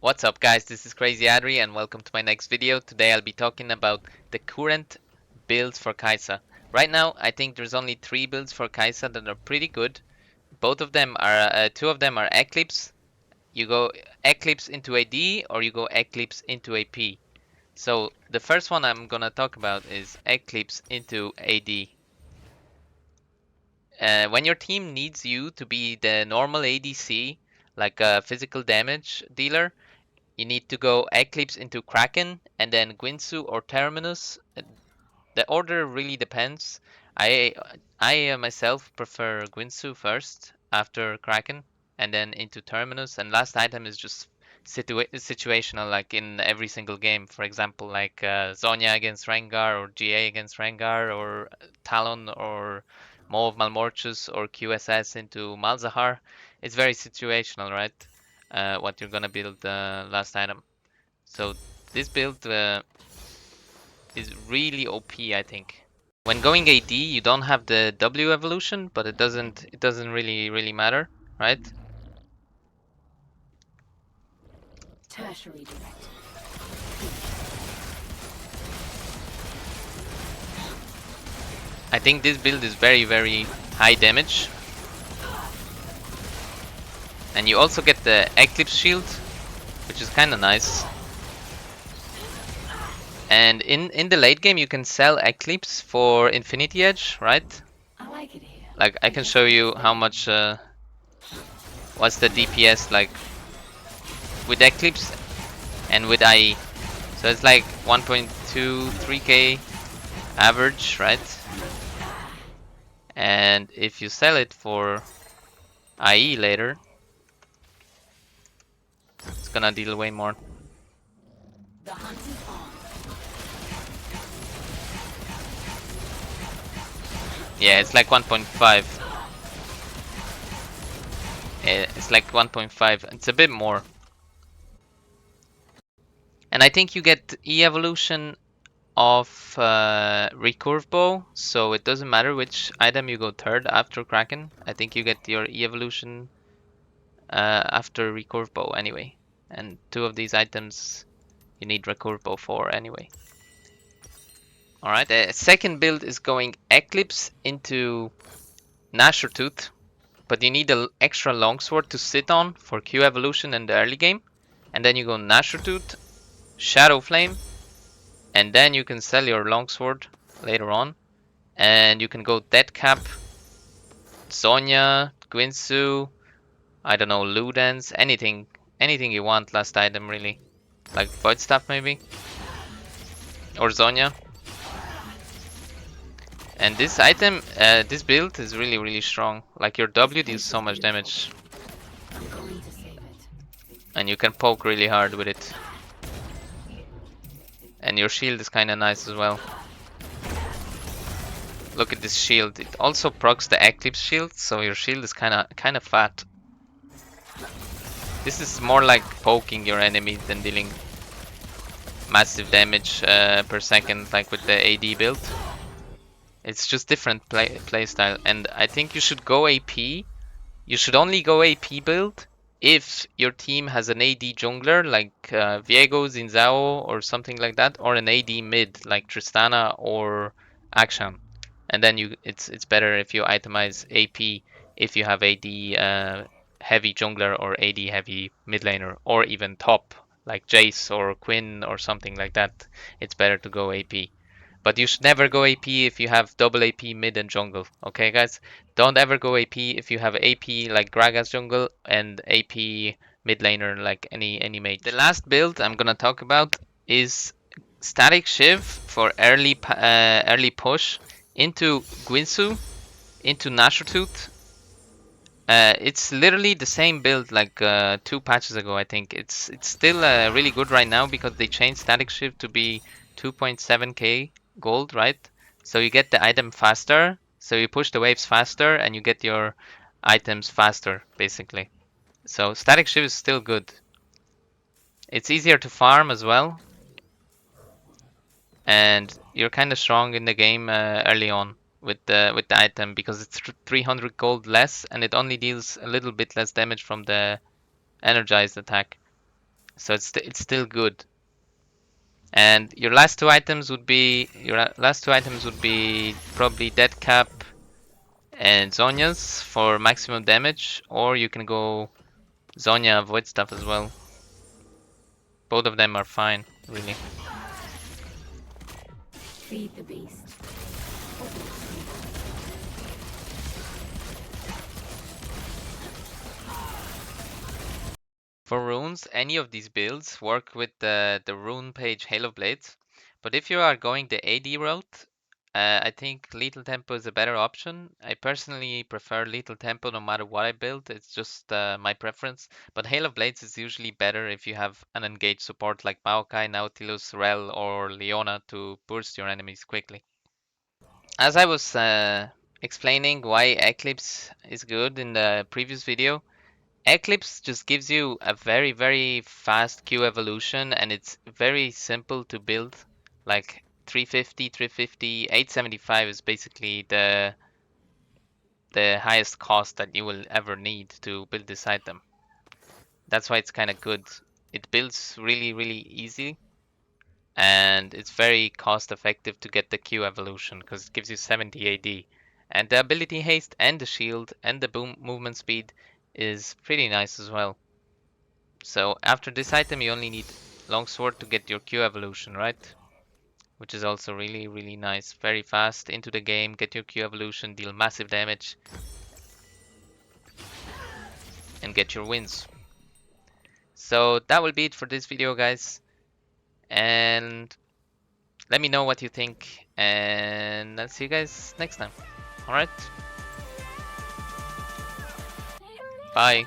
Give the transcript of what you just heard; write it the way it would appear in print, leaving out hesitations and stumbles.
What's up guys, this is Crazy Adri and welcome to my next video. Today I'll be talking about the current builds for Kaisa. Right now I think there's only 3 builds for Kaisa that are pretty good. Both of them are, two of them are Eclipse. You go Eclipse into AD or you go Eclipse into AP. So the first one I'm gonna talk about is Eclipse into AD. When your team needs you to be the normal ADC, like a physical damage dealer, you need to go Eclipse into Kraken and then Guinsoo or Terminus. The order really depends. I I myself prefer Guinsoo first after Kraken and then into Terminus, and last item is just situational, like in every single game. For example, like Zhonya against Rengar or GA against Rengar or Talon or Maw of Malmortius or QSS into Malzahar. It's very situational, right? What you're gonna build last item. So this build is really OP, I think. When going AD, you don't have the W evolution, but it doesn't really matter, right? Tertiary direct. I think this build is very high damage. And you also get the Eclipse shield, which is kind of nice. And in the late game you can sell Eclipse for Infinity Edge, right? I like it here. Like I can show you how much what's the DPS like with Eclipse and with IE. So it's like 1.23k average, right? And if you sell it for IE later, it's gonna deal way more. The hunt is on. Yeah, it's like 1.5. It's like 1.5. It's a bit more. And I think you get E evolution of recurve bow, so it doesn't matter which item you go third after Kraken. I think you get your E evolution after recurve bow anyway. And 2 of these items you need recurve bow for anyway. Alright, the second build is going Eclipse into Gnasher Tooth, but you need an extra longsword to sit on for Q evolution in the early game. And then you go Gnasher Tooth, Shadow Flame, and then you can sell your longsword later on. And you can go Deadcap, Zhonya, Guinsoo, I don't know, Ludens, anything you want last item really. Like Void Staff maybe? Or Zhonya. And this item, this build is really strong. Like your W deals so much damage. I'm going to save it. And you can poke really hard with it. And your shield is kinda nice as well. Look at this shield. It also procs the Eclipse shield, so your shield is kinda fat. This is more like poking your enemy than dealing massive damage per second, like with the AD build. It's just different playstyle, and I think you should go AP. You should only go AP build if your team has an AD jungler like Viego, Zinzao, or something like that, or an AD mid like Tristana or Akshan. And then it's better if you itemize AP if you have AD heavy jungler or AD heavy mid laner, or even top like Jace or Quinn or something like that. It's better to go AP. But you should never go AP if you have double AP mid and jungle. Okay, guys? Don't ever go AP if you have AP like Gragas jungle and AP mid laner like any mage. The last build I'm gonna talk about is Static Shiv for early push into Guinsoo, into Gnasher. It's literally the same build like 2 patches ago, I think. It's still really good right now because they changed Static Shift to be 2.7k gold, right? So you get the item faster, so you push the waves faster and you get your items faster, basically. So Static Shift is still good. It's easier to farm as well, and you're kind of strong in the game early on with the item because it's 300 gold less and it only deals a little bit less damage from the energized attack. So it's still good. And your last two items would be probably Dead Cap and Zhonya's for maximum damage, or you can go Zhonya avoid stuff as well. Both of them are fine, really. Feed the beast. For runes, any of these builds work with the rune page Halo Blades, but if you are going the AD route, I think Lethal Tempo is a better option. I personally prefer Lethal Tempo no matter what I build, it's just my preference, but Halo Blades is usually better if you have an engaged support like Maokai, Nautilus, Rel, or Leona to burst your enemies quickly. As I was explaining why Eclipse is good in the previous video, Eclipse just gives you a very fast Q evolution and it's very simple to build. Like 350, 350, 875 is basically the highest cost that you will ever need to build this item. That's why it's kind of good. It builds really easy and it's very cost effective to get the Q evolution because it gives you 70 AD. And the ability haste and the shield and the boom movement speed is pretty nice as well. So after this item you only need longsword to get your Q evolution, right? Which is also really nice. Very fast into the game, get your Q evolution, deal massive damage, and get your wins. So that will be it for this video, guys. And let me know what you think, and I'll see you guys next time. Alright? Bye.